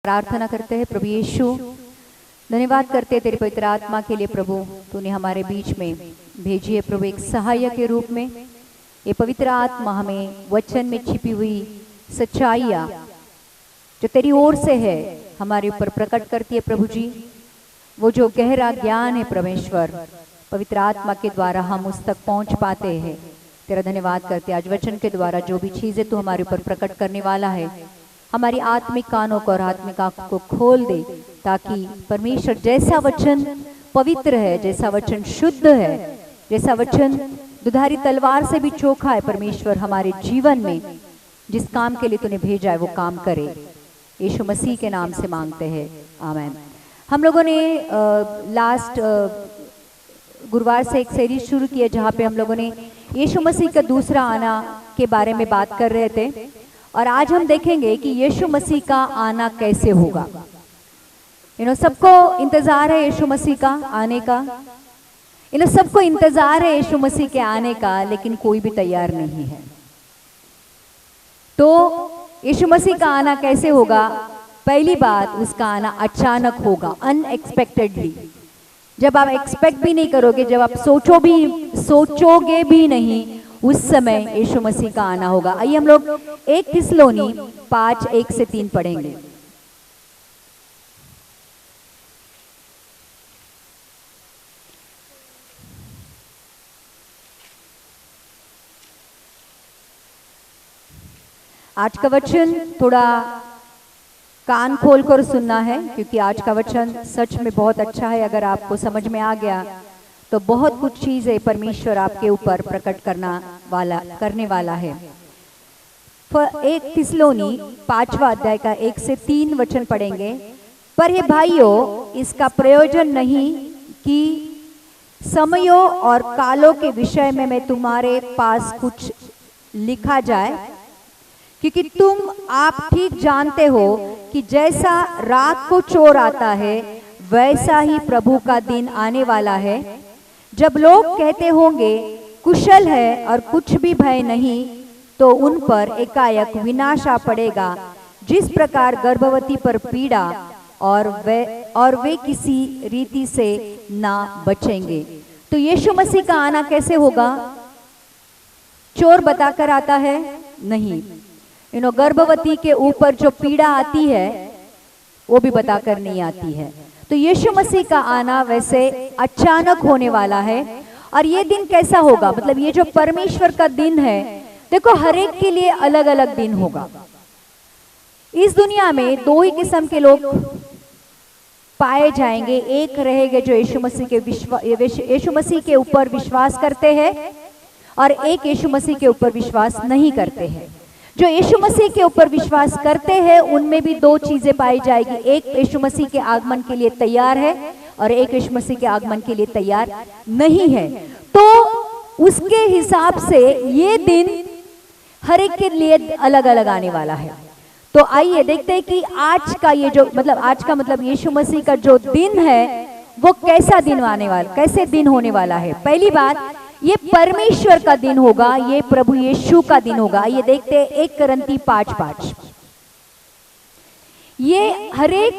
प्रार्थना करते हैं। प्रभु यीशु, धन्यवाद करते हैं तेरे पवित्र आत्मा के लिए। प्रभु, तूने हमारे बीच में भेजी है प्रभु एक सहायक के रूप में। ये पवित्र आत्मा हमें वचन में छिपी हुई सच्चाइयाँ जो तेरी ओर से है हमारे ऊपर प्रकट करती है। प्रभु जी, वो जो गहरा ज्ञान है परमेश्वर, पवित्र आत्मा के द्वारा हम उस तक पहुंच पाते हैं। तेरा धन्यवाद करते हैं। आज वचन के द्वारा जो भी चीजें तू हमारे ऊपर प्रकट करने वाला है, हमारी आत्मिक कानों को और आत्मिक आंखों को खोल दे, ताकि परमेश्वर जैसा वचन पवित्र है, जैसा वचन शुद्ध है, जैसा वचन दुधारी तलवार से भी चोखा है, परमेश्वर हमारे जीवन में जिस काम के लिए तूने भेजा है वो काम करे। यीशु मसीह के नाम से मांगते हैं, आमीन। हम लोगों ने लास्ट गुरुवार से एक सीरीज शुरू की है जहाँ पे हम लोगों ने यीशु मसीह का दूसरा आना के बारे में बात कर रहे थे, और आज हम देखेंगे कि यीशु मसीह का आना कैसे होगा। सबको इंतजार है यीशु मसीह का आने का। सबको इंतजार है यीशु मसीह के आने का, लेकिन कोई भी तैयार नहीं है। तो यीशु मसीह का आना कैसे होगा? पहली बात, उसका आना अचानक होगा, अनएक्सपेक्टेडली। जब आप एक्सपेक्ट भी नहीं करोगे, जब आप सोचोगे भी नहीं, उस समय यीशु मसीह का आना होगा। आइए हम लोग 1 थिस्सलुनी 5:1-3 पढ़ेंगे। आज का वचन थोड़ा कान खोलकर सुनना है, क्योंकि आज का वचन सच में बहुत अच्छा है। अगर आपको समझ में आ गया तो बहुत कुछ चीजें परमेश्वर आपके ऊपर प्रकट करने वाला है। 1 थिस्सलुनी 5वां अध्याय का 1 से 3 वचन पढ़ेंगे। पर हे भाइयों, इसका प्रयोजन नहीं कि समयों और कालों के विषय में मैं तुम्हारे पास कुछ लिखा जाए, क्योंकि तुम आप ठीक जानते हो कि जैसा रात को चोर आता है, वैसा ही प्रभु का दिन आने वाला है, जब लोग कहते होंगे कुशल है और कुछ भी भय नहीं, तो उन पर एकाएक विनाश आ पड़ेगा, जिस प्रकार गर्भवती पर पीड़ा, और वे किसी रीति से ना बचेंगे। तो यीशु मसीह का आना कैसे होगा? चोर बताकर आता है? नहीं। गर्भवती के ऊपर जो पीड़ा आती है वो भी बताकर नहीं आती है। तो यीशु मसीह का आना वैसे अचानक होने वाला है। और ये दिन कैसा होगा? मतलब ये जो परमेश्वर का दिन है, देखो हर एक के लिए अलग अलग दिन होगा। इस दुनिया में 2 ही किस्म के लोग पाए जाएंगे। एक रहेंगे जो यीशु मसीह के ऊपर विश्वास करते हैं, और एक यीशु मसीह के ऊपर विश्वास नहीं करते हैं। जो यीशु मसीह के ऊपर विश्वास करते हैं उनमें भी 2 चीजें पाई जाएगी। एक यीशु मसीह के आगमन के लिए तैयार है, और एक यीशु मसीह के आगमन के लिए तैयार नहीं है। तो उसके हिसाब से ये दिन हर एक के लिए अलग अलग आने वाला है। तो आइए देखते हैं कि आज का ये जो आज का यीशु मसीह का जो दिन है वो कैसा दिन कैसे दिन होने वाला है। पहली बात, ये परमेश्वर का दिन होगा, ये प्रभु यीशु का दिन होगा। ये देखते हैं 1 कुरिन्थी 5:5। ये हर एक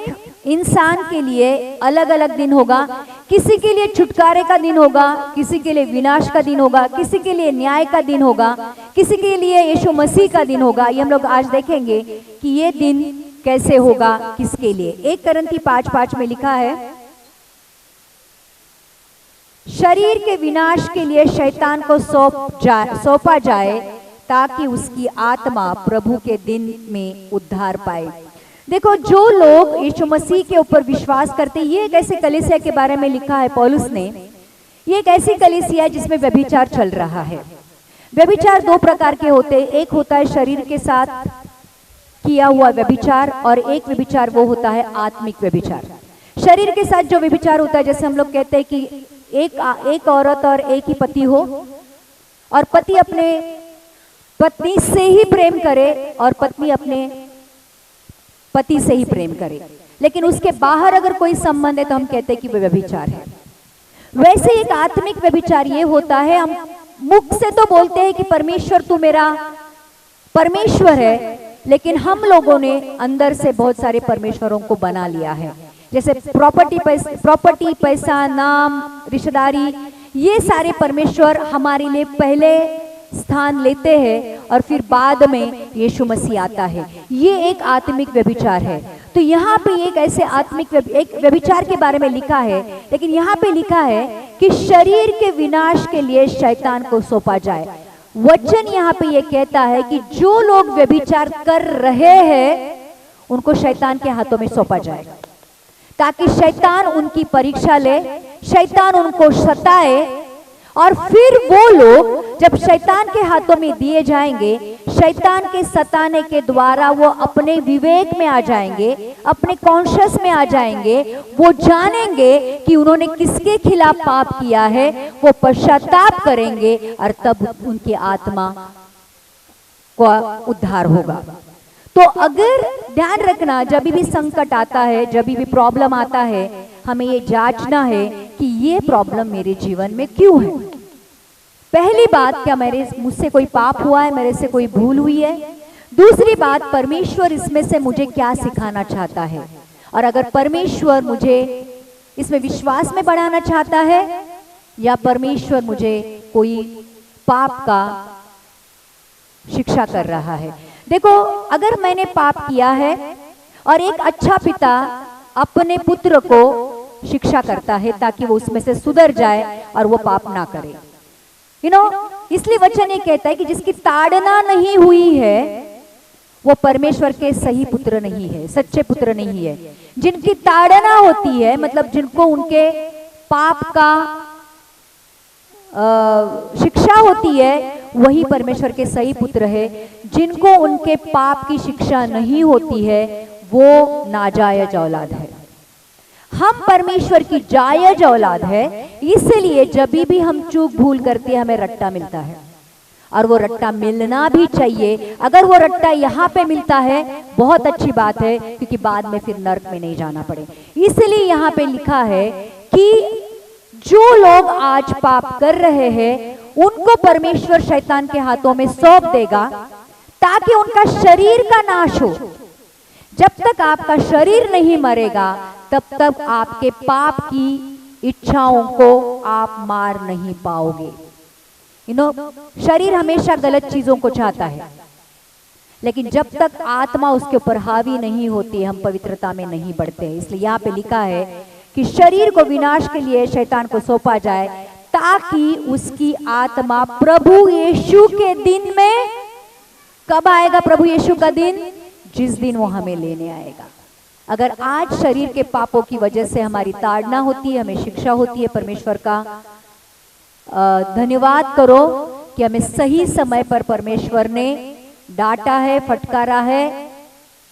इंसान के लिए अलग अलग दिन होगा। किसी के लिए छुटकारे का दिन होगा, किसी के लिए विनाश का दिन होगा, किसी के लिए न्याय का दिन होगा, किसी के लिए यीशु मसीह का दिन होगा। ये हम लोग आज देखेंगे कि ये दिन कैसे होगा, किसके लिए। 1 कुरिन्थी 5:5 में लिखा है, शरीर के विनाश के लिए शैतान को सौंपा जाए, ताकि उसकी आत्मा प्रभु के दिन में उद्धार पाए। देखो, जो लोग यीशु मसीह के ऊपर विश्वास करते, ये एक ऐसे कलीसिया के बारे में लिखा है पौलुस ने। ये एक ऐसी कलीसिया है जिसमें व्यभिचार चल रहा है। व्यभिचार 2 प्रकार के होते हैं। एक होता है शरीर के साथ किया हुआ व्यभिचार, और एक व्यभिचार वो होता है आत्मिक व्यभिचार। शरीर के साथ जो व्यभिचार होता है, जैसे हम लोग कहते हैं कि एक औरत और एक ही पति हो, और पति अपने पत्नी से ही प्रेम करे और पत्नी अपने पति से ही प्रेम करे, लेकिन उसके बाहर अगर कोई संबंध है तो हम कहते हैं कि वह व्यभिचार है। वैसे एक आत्मिक व्यभिचार ये होता है, हम मुख से तो बोलते हैं कि परमेश्वर तू मेरा परमेश्वर है, लेकिन हम लोगों ने अंदर से बहुत सारे परमेश्वरों को बना लिया है। जैसे प्रॉपर्टी, पैसा, नाम, रिश्तेदारी, ये सारे परमेश्वर हमारे लिए पहले स्थान लेते हैं और फिर बाद में यीशु मसीह आता है। ये एक आत्मिक व्यभिचार है। तो यहाँ पे एक ऐसे आत्मिक एक व्यभिचार के बारे में लिखा है, लेकिन यहाँ पे लिखा है कि शरीर के विनाश के लिए शैतान को सौंपा जाए। वचन यहाँ पे ये कहता है कि जो लोग व्यभिचार कर रहे हैं उनको शैतान के हाथों में सौंपा जाएगा, ताकि शैतान उनकी परीक्षा ले, शैतान उनको सताए, और फिर वो लोग जब शैतान के हाथों में दिए जाएंगे, शैतान के सताने के द्वारा वो अपने विवेक में आ जाएंगे, अपने कॉन्शियस में आ जाएंगे, वो जानेंगे कि उन्होंने किसके खिलाफ पाप किया है, वो पश्चाताप करेंगे और तब उनकी आत्मा का उद्धार होगा। तो अगर ध्यान रखना, जब भी संकट आता है, जब भी प्रॉब्लम आता है, हमें ये जांचना है कि ये प्रॉब्लम मेरे जीवन में क्यों है। पहली बात, क्या मुझसे कोई पाप हुआ है, मेरे से कोई भूल हुई है। दूसरी बात, परमेश्वर इसमें से मुझे क्या सिखाना चाहता है, और अगर परमेश्वर मुझे इसमें विश्वास में बढ़ाना चाहता है या परमेश्वर मुझे कोई पाप का शिक्षा कर रहा है। देखो, अगर मैंने पाप किया है और एक अच्छा पिता अपने पुत्र को शिक्षा करता है ताकि वो उसमें से सुधर जाए और वो पाप ना करे, इसलिए वचन ये कहता है कि जिसकी ताड़ना नहीं हुई है वो परमेश्वर के सही पुत्र नहीं है, सच्चे पुत्र नहीं है। जिनकी ताड़ना होती है, मतलब जिनको उनके पाप का शिक्षा होती है, वही परमेश्वर के सही पुत्र है। जिनको उनके पाप की शिक्षा नहीं होती है वो नाजायज औलाद है। हम परमेश्वर की जायज औलाद है, इसलिए जब भी हम चूक भूल करते हैं हमें रट्टा मिलता है, और वो रट्टा मिलना भी चाहिए। अगर वो रट्टा यहाँ पे मिलता है बहुत अच्छी बात है, क्योंकि बाद में फिर नर्क में नहीं जाना पड़े। इसलिए यहाँ पे लिखा है कि जो लोग आज पाप कर रहे हैं उनको परमेश्वर शैतान के हाथों में सौंप देगा ताकि उनका शरीर का नाश हो। जब तक आपका शरीर नहीं मरेगा तब तक आपके पाप की इच्छाओं को आप मार नहीं पाओगे। शरीर हमेशा गलत चीजों को चाहता है, लेकिन जब तक आत्मा उसके ऊपर हावी नहीं होती हम पवित्रता में नहीं बढ़ते। इसलिए यहाँ पे लिखा है कि शरीर को विनाश के लिए शैतान को सौंपा जाए ताकि उसकी आत्मा प्रभु यीशु के दिन में, कब आएगा प्रभु यीशु का दिन? जिस दिन वो हमें लेने आएगा। अगर आज शरीर के पापों की वजह से हमारी ताड़ना होती है, हमें शिक्षा होती है, परमेश्वर का धन्यवाद करो कि हमें सही समय पर परमेश्वर ने डांटा है, फटकारा है,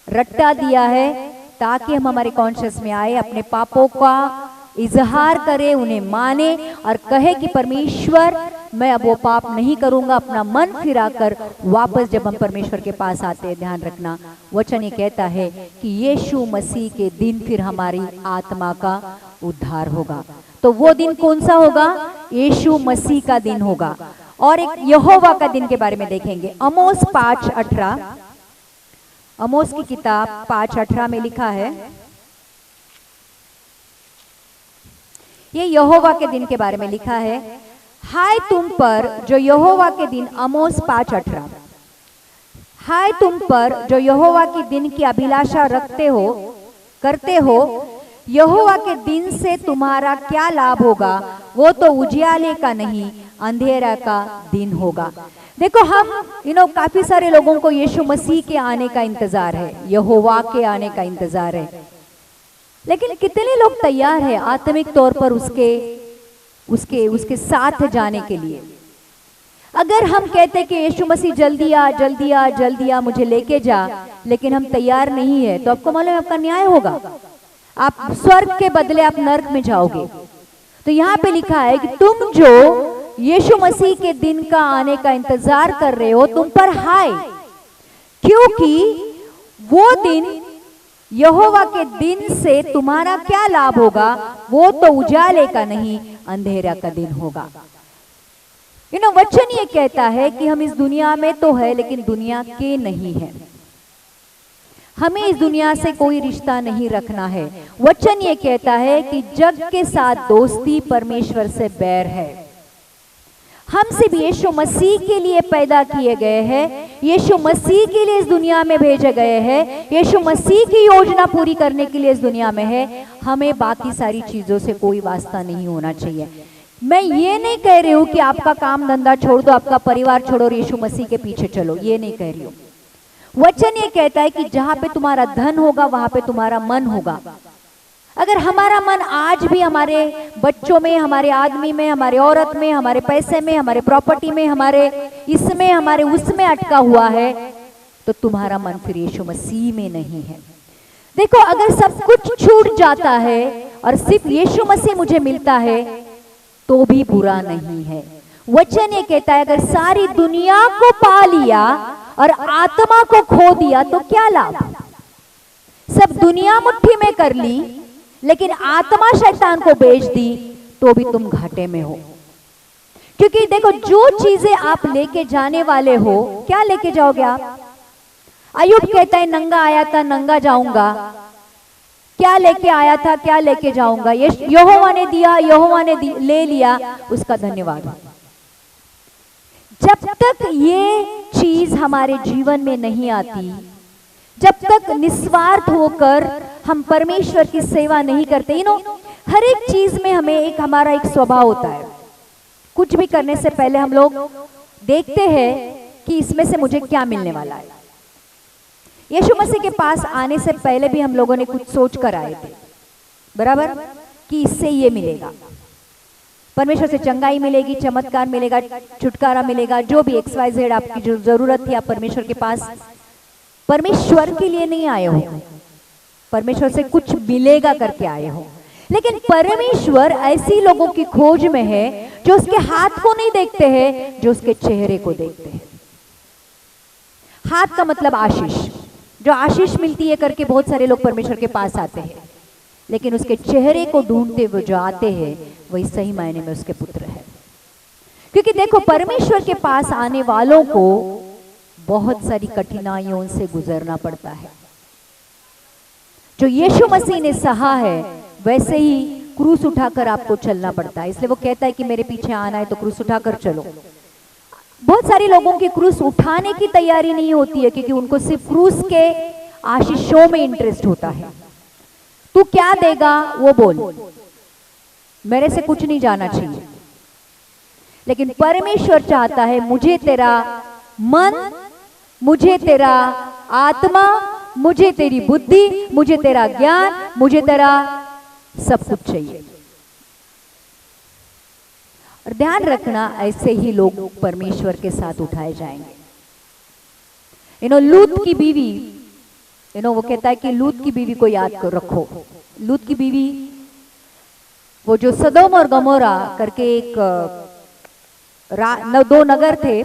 रट्टा दिया है, ताकि हम हमारे कॉन्शियस में आए, अपने पापों का इजहार करे, उन्हें माने और कहे कि परमेश्वर मैं अब वो पाप नहीं करूंगा। अपना मन फिराकर वापस जब हम परमेश्वर के पास आते हैं, ध्यान रखना वचन ये कहता है कि यीशु मसीह के दिन फिर हमारी आत्मा का उद्धार होगा। तो वो दिन कौन सा होगा? यीशु मसीह का दिन होगा। और एक यहोवा का दिन के बारे में देखेंगे। आमोस 5:18, आमोस की किताब 5:18 में लिखा है, ये यहोवा के दिन के बारे में लिखा है, हाय तुम पर जो यहोवा के दिन, आमोस 5:18, हाय तुम पर जो यहोवा के दिन की अभिलाषा रखते हो, करते हो, यहोवा के दिन से तुम्हारा क्या लाभ होगा? वो तो उजियाले का नहीं, अंधेरा का दिन होगा। देखो, हम काफी सारे लोगों को यीशु मसीह के आने का इंतजार है, यहोवा के आने का इंतजार है, लेकिन कितने लोग तैयार हैं आत्मिक तौर पर उसके साथ जाने के लिए? अगर हम कहते कि यीशु मसीह जल्दी आ, जल्दी आ, जल्दी आ, मुझे लेके जा, लेकिन हम तैयार नहीं है, तो आपको मालूम है आपका न्याय होगा। आप स्वर्ग के बदले आप नर्क में जाओगे। तो यहाँ पे लिखा है कि तुम जो यीशु मसीह के दिन का आने का इंतजार कर रहे हो, तुम पर हाय, क्योंकि वो दिन, यहोवा के दिन से तुम्हारा क्या लाभ होगा? वो तो उजाले का नहीं, अंधेरा का दिन होगा। वचन ये कहता है कि हम इस दुनिया में तो है लेकिन दुनिया के नहीं है। हमें इस दुनिया से कोई रिश्ता नहीं रखना है। वचन ये कहता है कि जग के साथ दोस्ती परमेश्वर से बैर है। हम सिर्फ यीशु मसीह के लिए पैदा किए गए हैं, यीशु मसीह के लिए इस दुनिया में भेजे गए हैं, यीशु मसीह की योजना पूरी करने के लिए इस दुनिया में है। हमें बाकी सारी चीजों से कोई वास्ता नहीं होना चाहिए। मैं ये नहीं कह रही हूं कि आपका काम धंधा छोड़ दो, आपका परिवार छोड़ो और यीशु मसीह के पीछे चलो, ये नहीं कह रही हूं। वचन ये कहता है कि जहां पे तुम्हारा धन होगा वहां पे तुम्हारा मन होगा। अगर हमारा मन आज भी हमारे बच्चों में, हमारे आदमी में, हमारे औरत में, हमारे पैसे में, हमारे प्रॉपर्टी में, हमारे इसमें, हमारे उसमें अटका हुआ है, तो तुम्हारा मन फिर यीशु मसीह में नहीं है। देखो, अगर सब कुछ छूट जाता है और सिर्फ यीशु मसीह मुझे मिलता है तो भी बुरा नहीं है। वचन ये कहता है अगर सारी दुनिया को पा लिया और आत्मा को खो दिया तो क्या लाभ। सब दुनिया मुट्ठी में कर ली लेकिन आत्मा शैतान को बेच दी तो भी तुम घाटे में हो। क्योंकि देखो, जो चीजें आप लेके जाने वाले हो, क्या लेके जाओगे आप? अय्यूब कहता है नंगा आया था नंगा जाऊंगा। क्या लेके आया था, क्या लेके जाऊंगा? यहोवा ने दिया, यहोवा ने ले लिया, उसका धन्यवाद। जब तक ये चीज हमारे जीवन में नहीं आती, जब तक निस्वार्थ होकर हम परमेश्वर की सेवा नहीं करते, हर एक चीज में हमें हमारा एक स्वभाव होता है। कुछ भी करने से पहले हम लोग देखते हैं कि इसमें से मुझे क्या मिलने वाला है। यीशु मसीह के पास आने से पहले भी हम लोगों ने कुछ सोच कर आए थे, बराबर, कि इससे ये मिलेगा, परमेश्वर से चंगाई मिलेगी, चमत्कार मिलेगा, छुटकारा मिलेगा, जो भी XYZ आपकी जो जरूरत थी, आप परमेश्वर के पास परमेश्वर के लिए नहीं आए हो, परमेश्वर से कुछ मिलेगा करके आए हो। लेकिन परमेश्वर ऐसी लोगों की खोज में है जो उसके हाथ को नहीं देखते हैं, जो उसके चेहरे को देखते हैं। हाथ का मतलब आशीष, जो आशीष मिलती है करके बहुत सारे लोग परमेश्वर के पास आते हैं, लेकिन उसके चेहरे को ढूंढते हुए जो आते हैं वही सही मायने में उसके पुत्र है। क्योंकि देखो, परमेश्वर के पास आने वालों को बहुत सारी कठिनाइयों से गुजरना पड़ता है। जो यीशु मसीह ने सहा है वैसे ही क्रूस उठाकर आपको चलना पड़ता है। इसलिए वो कहता है कि मेरे पीछे आना है तो क्रूस उठाकर चलो। बहुत सारे लोगों की क्रूस उठाने की तैयारी नहीं होती है, क्योंकि उनको सिर्फ क्रूस के आशीषों में इंटरेस्ट होता है। तू क्या देगा वो बोल, मेरे से कुछ नहीं जाना चाहिए। लेकिन परमेश्वर चाहता है मुझे तेरा मन, मुझे तेरा आत्मा, मुझे तेरी बुद्धि, मुझे तेरा ज्ञान, मुझे तेरा सब कुछ चाहिए। और ध्यान रखना, ऐसे ही लोग परमेश्वर के साथ उठाए जाएंगे। लूत की बीवी, वो कहता है कि लूत की बीवी को याद कर रखो। लूत की बीवी, वो जो सदोम और गमोरा करके एक दो नगर थे,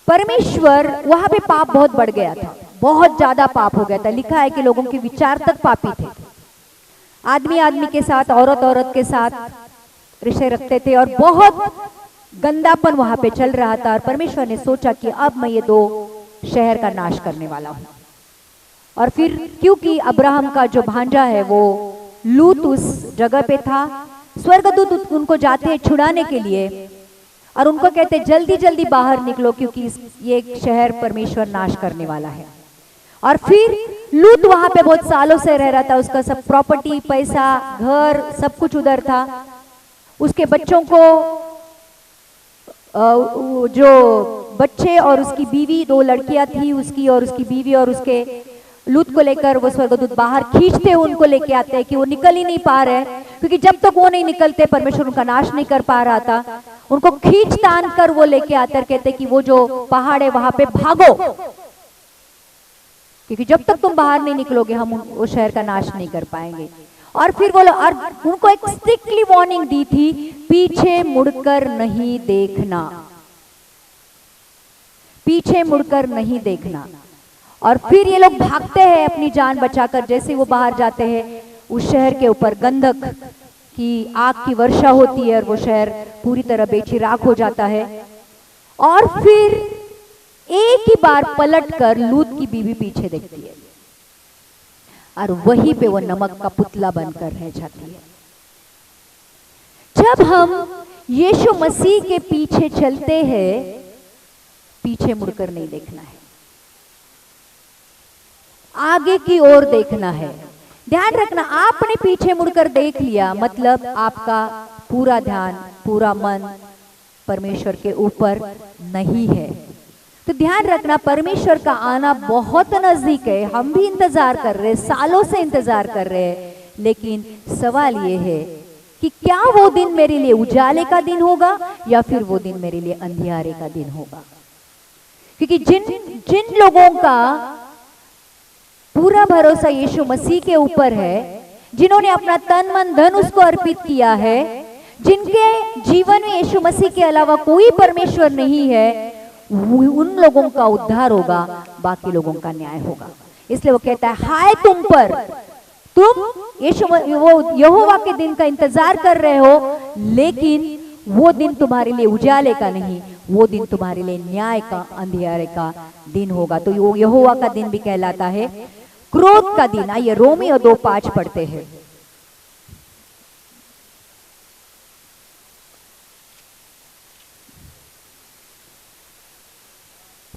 परमेश्वर वहां पे पाप बहुत बढ़ गया था, बहुत ज्यादा पाप हो गया था। लिखा है कि लोगों के विचार तक पापी थे। आदमी आदमी के साथ, औरत औरत के साथ रिश्ते रखते थे और बहुत गंदापन वहां पे चल रहा था। और परमेश्वर ने सोचा कि अब मैं ये दो शहर का नाश करने वाला हूं। और फिर क्योंकि अब्राहम का जो भांजा है वो लूत उस जगह पे था, स्वर्गदूत उनको जाते हैं छुड़ाने के लिए और उनको कहते जल्दी जल्दी बाहर निकलो, क्योंकि ये शहर परमेश्वर नाश करने वाला है। और फिर लूत वहां पे बहुत सालों से रह रहा था, उसका सब प्रॉपर्टी, पैसा, घर, सब कुछ उधर था। उसके बच्चों को, जो बच्चे और उसकी बीवी, दो लड़कियां थी उसकी और उसकी बीवी, और उसके लूत को लेकर वो स्वर्गदूत बाहर खींचते हुए उनको लेके आते हैं कि वो निकल ही नहीं पा रहे, क्योंकि जब तक वो नहीं निकलते परमेश्वर उनका नाश नहीं कर पा रहा था। उनको खींच तान कर वो लेके आते, कहते कि वो जो पहाड़ है वहां पे भागो, क्योंकि जब तक तुम बाहर नहीं निकलोगे हम वो शहर का नाश नहीं कर पाएंगे। और फिर वो और उनको एक स्ट्रिक्टली वार्निंग दी थी, पीछे मुड़कर नहीं देखना, पीछे मुड़कर नहीं देखना। और फिर ये लोग भागते हैं अपनी जान बचाकर। जैसे वो बाहर जाते हैं, उस शहर के ऊपर गंधक की आग की वर्षा होती है और वो शहर पूरी तरह बेचिराख हो जाता है। और फिर एक ही बार पलटकर लूत की बीवी पीछे देखती है और वहीं पे वो नमक का पुतला बनकर रह जाती है। जब हम यीशु मसीह के पीछे चलते हैं, पीछे मुड़कर नहीं देखना है, आगे की ओर देखना है। ध्यान रखना, आपने पीछे मुड़कर देख लिया मतलब आपका पूरा ध्यान, पूरा मन परमेश्वर के ऊपर नहीं है। तो ध्यान रखना, परमेश्वर का आना बहुत नजदीक है। हम भी इंतजार कर रहे हैं, सालों से इंतजार कर रहे हैं, लेकिन सवाल ये है कि क्या वो दिन मेरे लिए उजाले का दिन होगा या फिर वो दिन मेरे लिए अंधियारे का दिन होगा। क्योंकि जिन लोगों का पूरा भरोसा यीशु मसीह के ऊपर है, जिन्होंने अपना तन मन धन उसको अर्पित किया है, जिनके जीवन में यीशु मसीह के अलावा कोई परमेश्वर नहीं है, उन लोगों का उद्धार होगा, बाकी लोगों का न्याय होगा। इसलिए वो कहता है, हाय तुम पर, तुम वो यहोवा के दिन का इंतजार कर रहे हो, लेकिन वो दिन तुम्हारे लिए उजाले का नहीं, वो दिन तुम्हारे लिए न्याय का, अंधियारे का दिन होगा। तो वो यहोवा का दिन भी कहलाता है क्रोध का दिन। आइए रोमियो 2:5 पढ़ते हैं।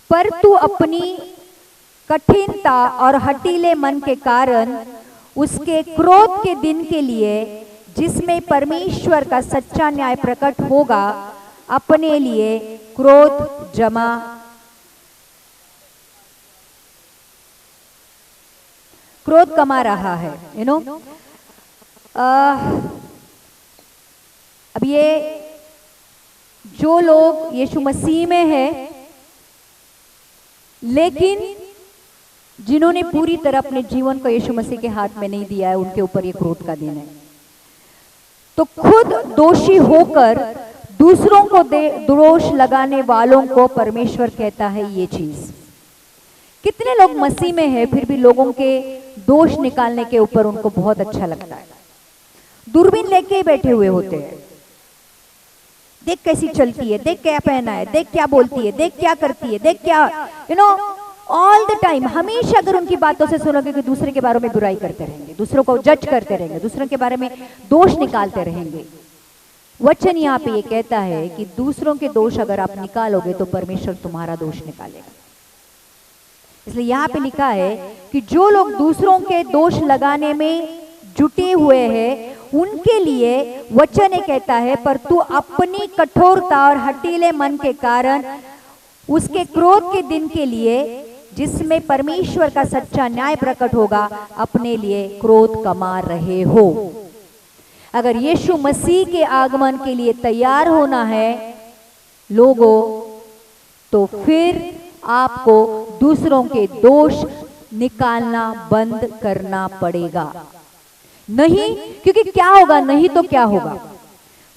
पर तू अपनी कठिनता और हठीले मन के कारण उसके क्रोध के दिन के लिए, जिसमें परमेश्वर का सच्चा न्याय प्रकट होगा, अपने लिए क्रोध कमा रहा है। अब ये जो लोग यीशु मसीह में है लेकिन जिन्होंने पूरी तरह अपने जीवन को यीशु मसीह के हाथ में नहीं दिया है, उनके ऊपर ये क्रोध का दिन है। तो खुद दोषी होकर दूसरों को दोष लगाने वालों को परमेश्वर कहता है ये चीज। कितने लोग मसीह में है फिर भी लोगों के दोष निकालने के ऊपर उनको बहुत अच्छा लगता है, दूरबीन लेके ही बैठे हुए होते हैं। देख कैसी चलती है, देख क्या पहना है, देख क्या बोलती है, देख क्या करती है, देख क्या ऑल द टाइम। हमेशा अगर उनकी बातों से सुनोगे कि दूसरे के बारे में बुराई करते रहेंगे, दूसरों को जज करते रहेंगे, दूसरों के बारे में दोष निकालते रहेंगे। वचन यहाँ पे ये कहता है कि दूसरों के दोष अगर आप निकालोगे तो परमेश्वर तुम्हारा दोष निकालेगा। इसलिए यहाँ पे लिखा है कि जो लोग दूसरों के दोष लगाने में जुटे हुए हैं, उनके लिए वचन ये कहता है, पर तू अपनी कठोरता और हठीले मन के कारण उसके क्रोध के दिन के लिए, जिसमें परमेश्वर का सच्चा न्याय प्रकट होगा, अपने लिए क्रोध कमा रहे हो। अगर यीशु मसीह के आगमन के लिए तैयार होना है लोगों, तो फिर आपको दूसरों के दोष निकालना बंद करना पड़ेगा। नहीं, क्योंकि क्या होगा, नहीं तो क्या होगा।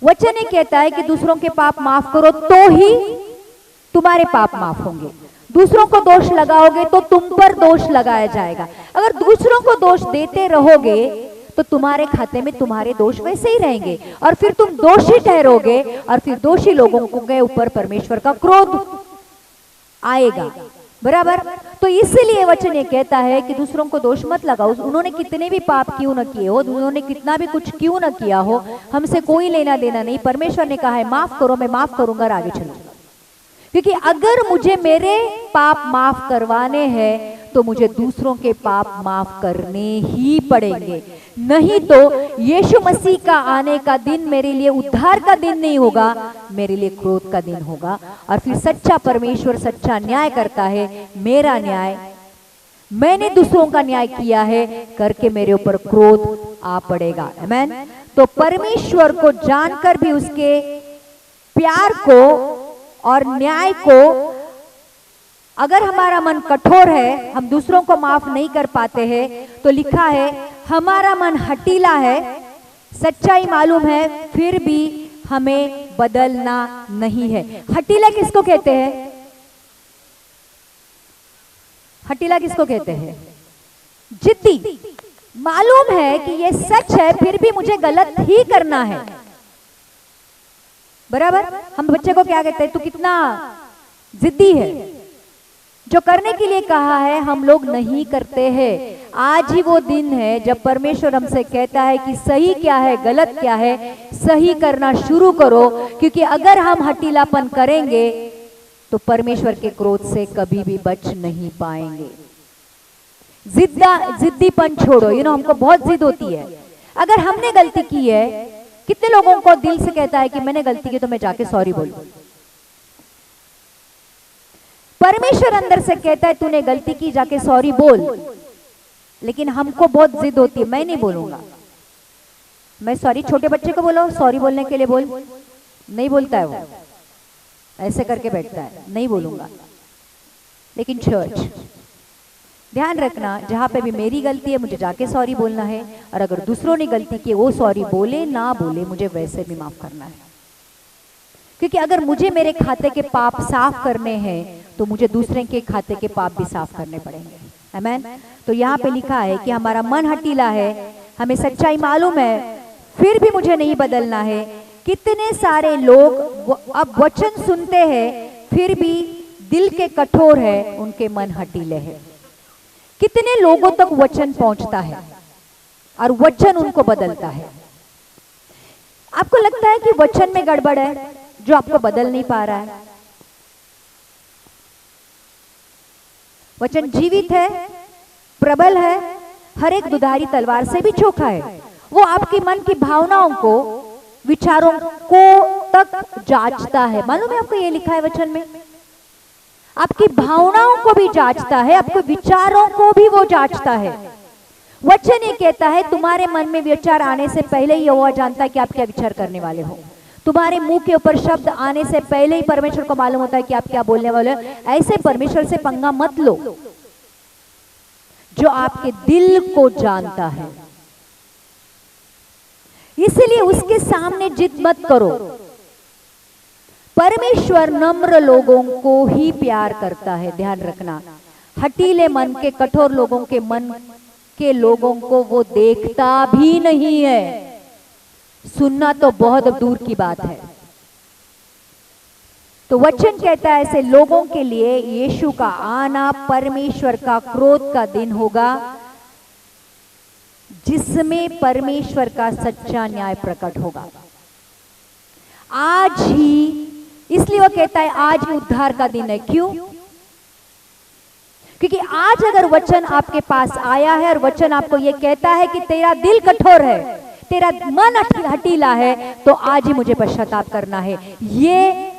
वचन ये कहता है कि दूसरों के पाप माफ करो तो ही तुम्हारे पाप माफ होंगे। दूसरों को दोष लगाओगे तो तुम पर दोष लगाया जाएगा। अगर दूसरों को दोष देते रहोगे तो तुम्हारे खाते में तुम्हारे दोष वैसे ही रहेंगे और फिर तुम दोषी ठहरोगे और फिर दोषी लोगों के ऊपर परमेश्वर का क्रोध आएगा। बराबर। तो इसीलिए वचन ये कहता है कि दूसरों को दोष मत लगाओ। उन्होंने कितने भी पाप क्यों न किए हो, उन्होंने कितना भी कुछ क्यों न किया हो, हमसे कोई लेना देना नहीं। परमेश्वर ने कहा है माफ करो, मैं माफ करूंगा और आगे चलूंगा। क्योंकि अगर मुझे मेरे पाप माफ करवाने हैं तो मुझे दूसरों के पाप माफ करने ही पड़ेंगे। नहीं तो यीशु मसीह का आने का दिन मेरे लिए उद्धार का दिन नहीं होगा, मेरे लिए क्रोध का दिन होगा। और फिर सच्चा परमेश्वर सच्चा न्याय करता है। मेरा न्याय, मैंने दूसरों का न्याय किया है करके मेरे ऊपर क्रोध आ पड़ेगा। आमीन। तो परमेश्वर को जानकर भी उसके प्यार को और न्याय को, अगर हमारा मन कठोर है, हम दूसरों को माफ नहीं कर पाते हैं, तो लिखा है हमारा मन हठीला है, सच्चाई मालूम है, फिर भी हमें बदलना नहीं है। हठीला किसको कहते हैं? हठीला किसको कहते हैं? जिद्दी। मालूम है कि ये सच है फिर भी मुझे गलत ही करना है। बराबर। हम बच्चे को क्या कहते हैं? तू कितना जिद्दी है, जो करने के लिए कहा है हम लोग नहीं करते हैं। आज ही वो दिन है जब परमेश्वर हमसे कहता है कि सही क्या है, गलत क्या है, सही करना शुरू करो, क्योंकि अगर हम हठीलापन करेंगे तो परमेश्वर के क्रोध से कभी भी बच नहीं पाएंगे। जिद्दीपन छोड़ो, हमको बहुत जिद होती है। अगर हमने गलती की है, कितने लोगों को दिल से कहता है कि मैंने गलती की तो मैं जाके सॉरी बोलूं। परमेश्वर अंदर से कहता है तूने गलती की, जाके सॉरी बोल, लेकिन हमको बहुत जिद होती है, मैं नहीं बोलूंगा, मैं सॉरी। छोटे बच्चे को बोलो सॉरी बोलने के लिए बोल, नहीं बोलता है, वो ऐसे करके बैठता है, नहीं बोलूंगा। लेकिन चर्च, ध्यान रखना, जहां पे भी मेरी गलती है मुझे जाके सॉरी बोलना है, और अगर दूसरों ने गलती की वो सॉरी बोले ना बोले मुझे वैसे भी माफ करना है। क्योंकि अगर मुझे मेरे खाते के पाप साफ करने हैं तो मुझे दूसरे के खाते के पाप भी साफ करने पड़ेंगे। आमीन। तो यहाँ पे लिखा है कि हमारा मन हठीला है, हमें सच्चाई मालूम है, फिर भी मुझे नहीं बदलना है। कितने सारे लोग अब वचन सुनते हैं फिर भी दिल के कठोर है, उनके मन हठीले हैं। कितने लोगों तक वचन पहुंचता है और वचन उनको बदलता है। आपको लगता है कि वचन में गड़बड़ है जो आपको बदल नहीं पा रहा है? वचन जीवित है, प्रबल है, हर एक दुधारी तलवार से भी चोखा है। वो आपके मन की भावनाओं को, विचारों को तक जांचता है। मालूम है आपको, ये लिखा है वचन में, आपकी भावनाओं को भी जांचता है, आपके विचारों को भी वो जांचता है। वचन ये कहता है तुम्हारे मन में विचार आने से पहले ही यहोवा जानता है कि आप क्या विचार करने वाले हो। तुम्हारे मुंह के ऊपर शब्द आने से पहले ही परमेश्वर को मालूम होता है कि आप क्या बोलने वाले हो। ऐसे परमेश्वर से पंगा मत लो, जो आपके दिल को जानता है। इसलिए उसके सामने जिद मत करो। परमेश्वर नम्र लोगों को ही प्यार करता है, ध्यान रखना। हठीले मन के, कठोर लोगों के मन के लोगों को वो देखता भी नहीं है, सुनना तो बहुत दूर की बात है। तो वचन कहता है ऐसे लोगों के लिए यीशु का आना परमेश्वर का क्रोध का दिन होगा, जिसमें परमेश्वर का सच्चा न्याय प्रकट होगा। आज ही, इसलिए वो कहता है आज ही उद्धार का दिन है। क्यों? क्योंकि आज अगर वचन आपके पास आया है और वचन आपको ये कहता है कि तेरा दिल कठोर है, तेरा मन हठीला है, तो आज ही मुझे पश्चाताप करना है। ये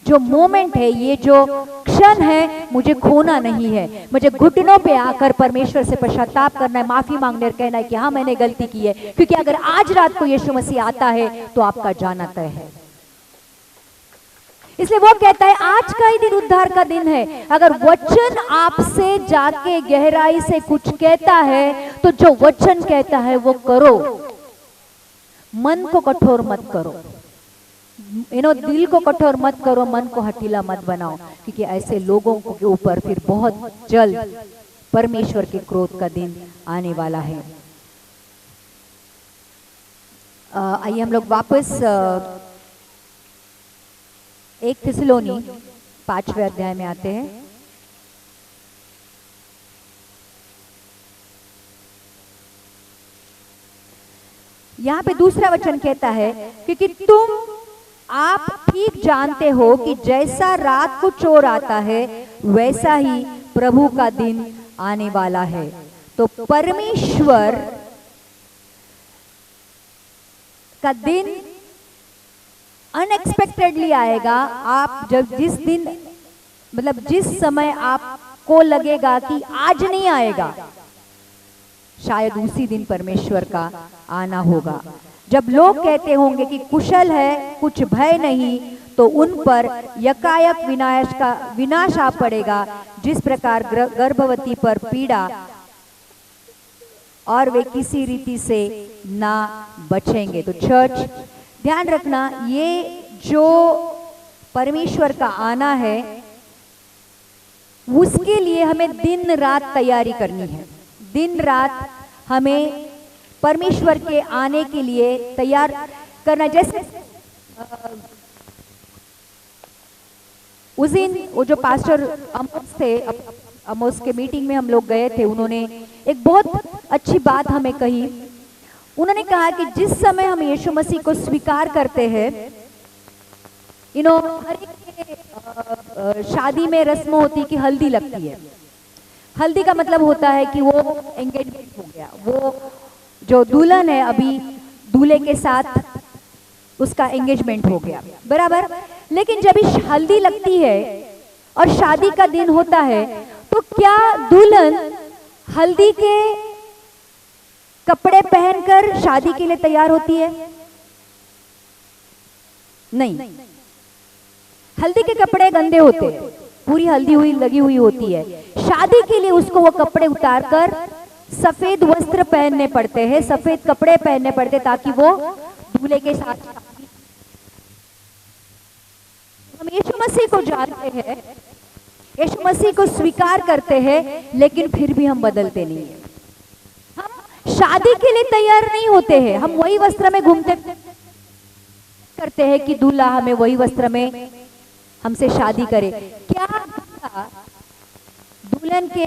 जो मोमेंट है, ये जो क्षण है, मुझे खोना नहीं है। मुझे घुटनों पे आकर परमेश्वर से पश्चाताप करना है, माफी मांगने और कहना है कि हाँ मैंने गलती की है। क्योंकि अगर आज रात को यीशु मसीह आता है तो आपका जाना तय है। इसलिए वो कहता है आज का ही दिन उद्धार का दिन है। अगर वचन आपसे जाके गहराई से कुछ कहता है तो जो वचन कहता है वो करो। मन को कठोर मत करो, दिल को कठोर मत करो, मन को हठीला मत बनाओ, क्योंकि ऐसे लोगों के ऊपर फिर बहुत जल्द परमेश्वर के क्रोध का दिन आने वाला है। आइए हम लोग वापस 1 थिस्सलुनी 5वें अध्याय में आते हैं। यहां पे दूसरा वचन कहता है, क्योंकि तुम आप ठीक जानते हो कि जैसा रात को चोर आता है वैसा ही प्रभु का दिन आने वाला है। तो परमेश्वर का दिन अनएक्सपेक्टेडली आएगा। आप जब जिस दिन, मतलब जिस समय आपको लगेगा कि आज नहीं आएगा, शायद उसी दिन परमेश्वर का आना होगा। जब लोग कहते होंगे कि कुशल है, कुछ भय नहीं, तो उन पर यकायक विनाश आ पड़ेगा, जिस प्रकार गर्भवती पर पीड़ा, और वे किसी रीति से ना बचेंगे। तो चर्च, ध्यान रखना, ये जो परमेश्वर का आना है उसके लिए हमें दिन रात तैयारी करनी है। दिन रात हमें परमेश्वर के आने के लिए तैयार करना। जैसे उस दिन वो जो पास्टर अमोस थे, अमोस के मीटिंग में हम लोग गए थे, उन्होंने एक बहुत अच्छी बात हमें कही। उन्होंने कहा कि जिस समय हम यीशु मसीह को स्वीकार करते हैं, हर एक के शादी में रस्म होती कि हल्दी लगती है। हल्दी का मतलब होता है कि वो एंगेजमेंट हो गया, वो जो दुल्हन है अभी दूल्हे के साथ उसका एंगेजमेंट हो गया, बराबर। लेकिन जब हल्दी लगती है और शादी का दिन होता है, तो क्या दुल्हन हल्दी के कपड़े पहनकर शादी के लिए तैयार होती है? नहीं, हल्दी के कपड़े गंदे होते हैं, पूरी हल्दी हुई लगी हुई होती है। शादी के लिए उसको वो कपड़े उतारकर सफेद वस्त्र पहनने पड़ते हैं, सफेद कपड़े पहनने पड़ते ताकि वो दूल्हे के साथ। हम यीशु मसीह को जानते हैं, यीशु मसीह को स्वीकार करते हैं, लेकिन फिर भी हम बदलते नहीं हैं। हम शादी के लिए तैयार नहीं होते हैं, हम वही वस्त्र में घूमते करते हैं कि दूल्हा हमें वही वस्त्र में हमसे शादी करे। क्या दुल्हन के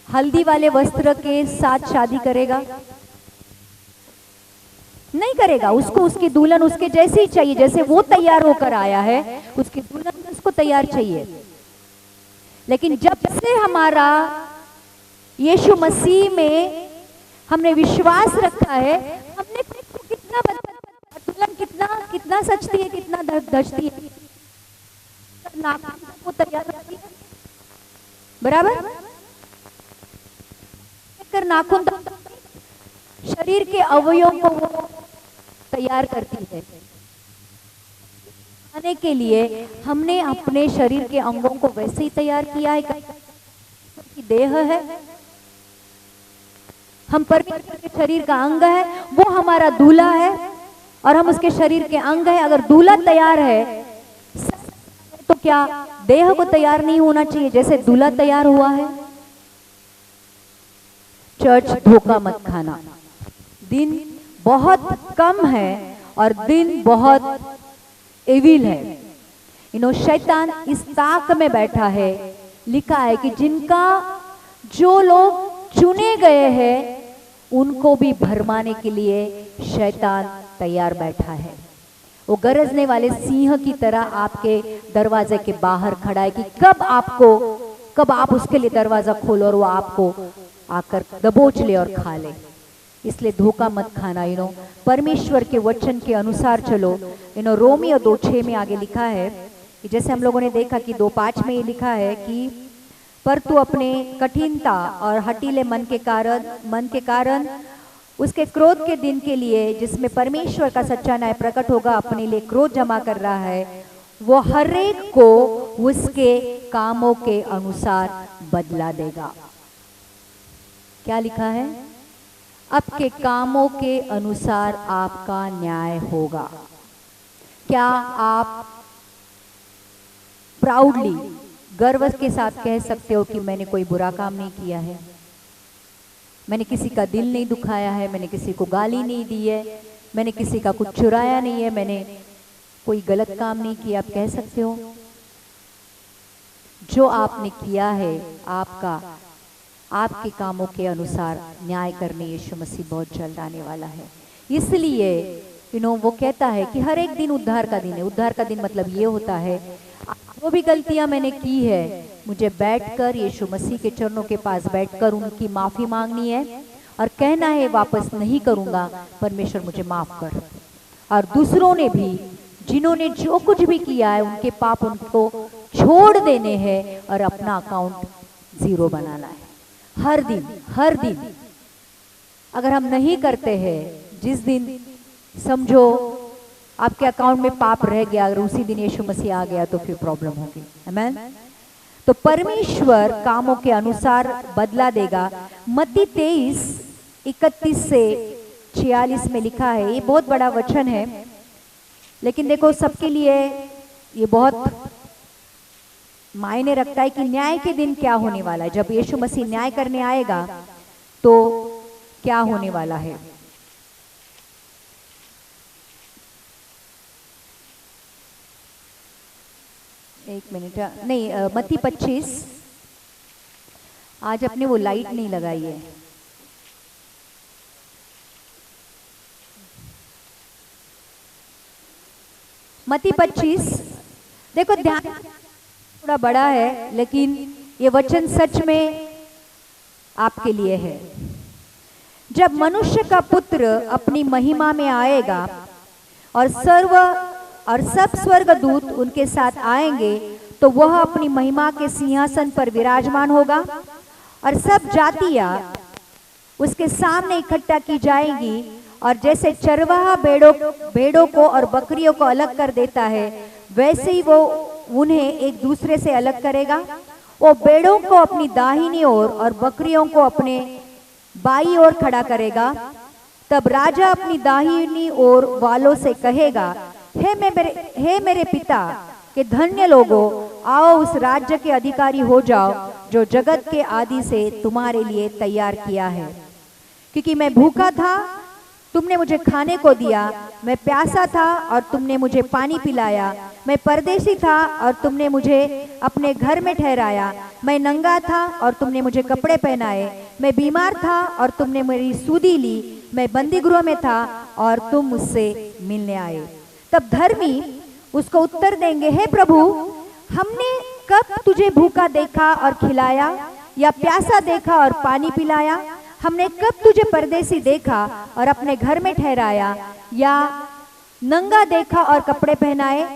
हल्दी वाले वस्त्र के साथ शादी करेगा? नहीं करेगा। उसको उसकी दुल्हन उसके जैसी ही चाहिए, जैसे वो तैयार होकर आया है उसकी दुल्हन उसको तैयार चाहिए। लेकिन जब से हमारा यीशु मसीह में हमने विश्वास रखा है, हमने कितना दुल्हन कितना सचती है, कितना धजती है, नाखून को तैयार रखती है, बराबर। कर नाखून शरीर के अवयवों को वो तैयार करती है। खाने के लिए हमने अपने शरीर के अंगों को वैसे ही तैयार किया है कि देह है, हम परमेश्वर के शरीर का अंग है, वो हमारा दूल्हा है और हम उसके शरीर के अंग है। अगर दूल्हा तैयार है तो क्या देह को तैयार नहीं होना चाहिए जैसे दूल्हा तैयार हुआ है? चर्च, धोखा मत खाना। दिन बहुत कम है और दिन बहुत एविल है। शैतान इस ताक में बैठा है। लिखा है कि जिनका जो लोग चुने गए हैं उनको भी भरमाने के लिए शैतान तैयार बैठा है। वो गरजने वाले सिंह की तरह आपके दरवाजे के बाहर खड़ा है कि कब आप उसके लिए दरवाजा खोलो और वो आपको आकर दबोच ले और खा ले। इसलिए धोखा मत खाना। परमेश्वर के वचन के अनुसार चलो। रोमियो 2:6 में आगे लिखा है कि जैसे हम लोगों ने देखा कि 2:5 में ये लिखा है कि पर तू अपने कठिनता और हठीले मन के कारण उसके क्रोध के दिन के लिए जिसमें परमेश्वर का सच्चा न्याय प्रकट होगा अपने लिए क्रोध जमा कर रहा है, वो हर एक को उसके कामों के अनुसार बदला देगा। क्या लिखा है? आपके कामों के अनुसार आपका न्याय होगा। क्या आप प्राउडली, गर्व के साथ कह सकते हो कि मैंने कोई बुरा काम नहीं किया है, मैंने किसी का दिल नहीं दुखाया है, मैंने किसी को गाली नहीं दी है, मैंने किसी का कुछ चुराया नहीं है, मैंने कोई गलत काम नहीं किया? आप कह सकते हो? जो आपने किया है आपके कामों के अनुसार न्याय करने यीशु मसीह बहुत जल्द आने वाला है। इसलिए वो कहता है कि हर एक दिन उद्धार का दिन है। उद्धार का दिन मतलब ये होता है जो भी गलतियां मैंने की है मुझे बैठकर यीशु मसीह के चरणों के पास बैठकर उनकी माफी मांगनी है और कहना है वापस नहीं करूंगा, परमेश्वर मुझे माफ कर। और दूसरों ने भी जिन्होंने जो कुछ भी किया है उनके पाप उनको छोड़ देने हैं और अपना अकाउंट जीरो बनाना है। हर दिन अगर हम नहीं करते हैं, जिस दिन समझो आपके अकाउंट में पाप रह गया, अगर उसी दिन यीशु मसीह आ गया तो फिर प्रॉब्लम होगी। आमीन। तो परमेश्वर कामों के अनुसार बदला देगा। मत्ती 23:31 से 46 में लिखा है। ये बहुत बड़ा वचन है, लेकिन देखो सबके लिए ये बहुत मायने रखता है कि न्याय के दिन क्या होने वाला है। जब यीशु मसीह न्याय करने आएगा तो क्या होने वाला है। एक मिनट, नहीं मत्ती 25। आज अपने वो लाइट नहीं लगाई है। मत्ती 25, देखो ध्यान, थोड़ा बड़ा है लेकिन ये वचन सच में आपके लिए है। जब मनुष्य का पुत्र अपनी महिमा में आएगा और सब स्वर्गदूत उनके साथ आएंगे, तो वह अपनी महिमा के सिंहासन पर विराजमान होगा और सब जातियां उसके सामने इकट्ठा की जाएंगी। और जैसे चरवाहा भेड़ों को और बकरियों को अलग कर देता है, वैसे ही वो उन्हें एक दूसरे से अलग करेगा। वो भेड़ों को अपनी दाहिनी ओर और बकरियों को अपने बाई ओर खड़ा करेगा। तब राजा अपनी दाहिनी ओर वालों से कहेगा, हे मेरे पिता के धन्य लोगों, आओ उस राज्य के अधिकारी हो जाओ जो जगत के आदि से तुम्हारे लिए तैयार किया है। क्योंकि मैं भूखा था, तुमने मुझे खाने को दिया, मैं प्यासा था और तुमने मुझे पानी पिलाया, मैं परदेशी था और तुमने मुझे अपने घर में ठहराया, मैं नंगा था और तुमने मुझे कपड़े पहनाए, मैं बीमार था और तुमने मेरी सुधि ली, मैं बंदीगृह में था और तुम मुझसे मिलने आए। तब धर्मी उसको उत्तर देंगे, हे प्रभु, हमने कब तुझे भूखा देखा और खिलाया, या प्यासा देखा और पानी पिलाया? हमने कब तुझे परदेसी देखा और अपने घर में ठहराया, या नंगा देखा और कपड़े पहनाए?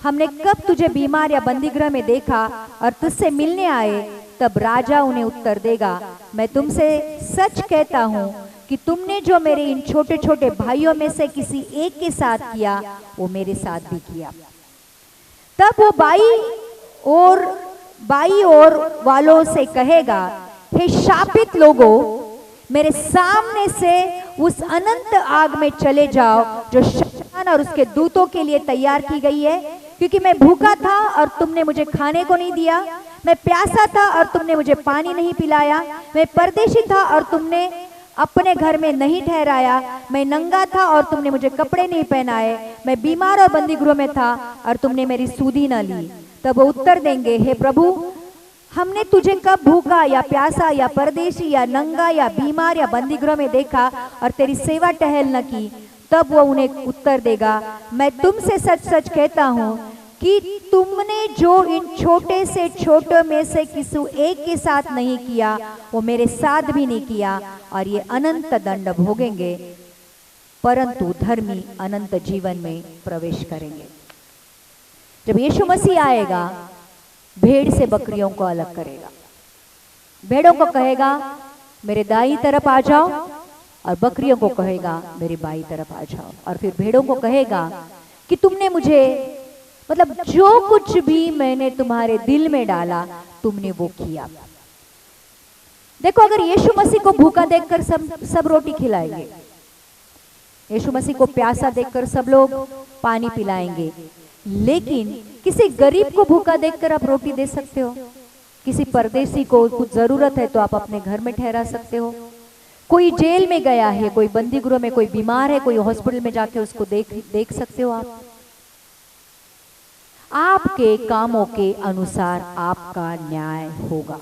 हमने कब तुझे बीमार या बंदीगृह में देखा और तुझसे मिलने आए? तब राजा उन्हें उत्तर देगा, मैं तुमसे सच कहता हूँ कि तुमने जो मेरे इन छोटे छोटे भाइयों में से किसी एक के साथ किया, वो मेरे साथ भी किया। तब वो बाई ओर वालों से कहेगा, हे शापित लोगों, मेरे सामने से उस अनंत आग में चले जाओ जो शैतान और उसके दूतों के लिए तैयार की गई है। क्योंकि मैं भूखा था और तुमने मुझे खाने को नहीं दिया, मैं प्यासा था और तुमने मुझे पानी नहीं पिलाया, मैं परदेशी था और तुमने अपने घर में नहीं ठहराया, मैं नंगा था और तुमने मुझे कपड़े नहीं पहनाए, मैं बीमार और बंदीगृह में था और तुमने मेरी सुधि न ली। तब वो उत्तर देंगे, हे प्रभु, हमने तुझे कब भूखा या प्यासा या परदेशी या नंगा या बीमार या बंदीगृह में देखा और तेरी सेवा टहल न की? तब वो उन्हें उत्तर देगा, मैं तुमसे सच सच कहता हूँ कि तुमने जो इन छोटे से छोटे में से किसी एक के साथ नहीं किया, वो मेरे साथ भी नहीं किया। और ये अनंत दंड भोगेंगे, परंतु धर्मी अनंत जीवन में प्रवेश करेंगे। जब यीशु मसीह आएगा, भेड़ से बकरियों को अलग करेगा। भेड़ों को कहेगा, मेरे दाई तरफ आ जाओ, और बकरियों को कहेगा, मेरी बाई तरफ आ जाओ। और फिर भेड़ों को कहेगा कि तुमने मुझे, मतलब जो कुछ भी मैंने तुम्हारे दिल में डाला, तुमने वो किया। देखो, अगर यीशु मसीह को भूखा देखकर सब रोटी खिलाएंगे, यीशु मसीह को प्यासा देखकर सब लोग पानी पिलाएंगे, लेकिन किसी गरीब को भूखा देखकर आप रोटी दे सकते हो। किसी परदेसी को कुछ जरूरत है तो आप अपने घर में ठहरा सकते हो। कोई जेल में गया है, कोई बंदीगृह में, कोई बीमार है, कोई हॉस्पिटल में जाके उसको देख सकते हो आप। आपके कामों के अनुसार आपका न्याय होगा।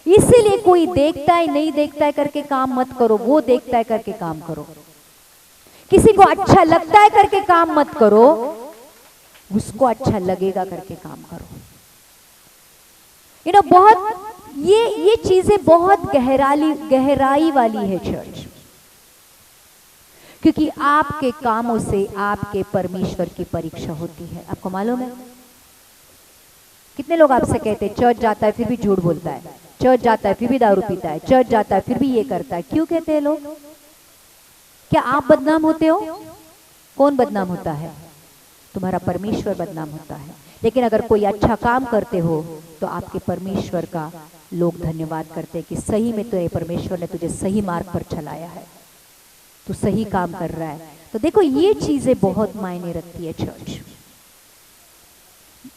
इसीलिए कोई देखता है नहीं देखता है करके काम मत करो, वो देखता है करके काम करो। किसी को अच्छा लगता है करके काम मत करो, उसको अच्छा लगेगा करके काम करो। बहुत ये चीजें बहुत गहराई वाली है चर्च, क्योंकि आपके कामों से आपके परमेश्वर की परीक्षा होती है। आपको मालूम है, कितने लोग आपसे कहते हैं चर्च जाता है फिर भी झूठ बोलता है, चर्च जाता है फिर भी दारू पीता है, चर्च जाता है फिर भी ये करता है। क्यों कहते हैं लोग? क्या आप बदनाम होते हो? कौन बदनाम होता है? तुम्हारा परमेश्वर बदनाम होता है। लेकिन अगर कोई अच्छा काम करते हो तो आपके परमेश्वर का लोग धन्यवाद करते हैं कि सही में तेरे परमेश्वर ने तुझे सही मार्ग पर चलाया है, तू सही काम कर रहा है। तो देखो, ये चीजें बहुत मायने रखती है चर्च।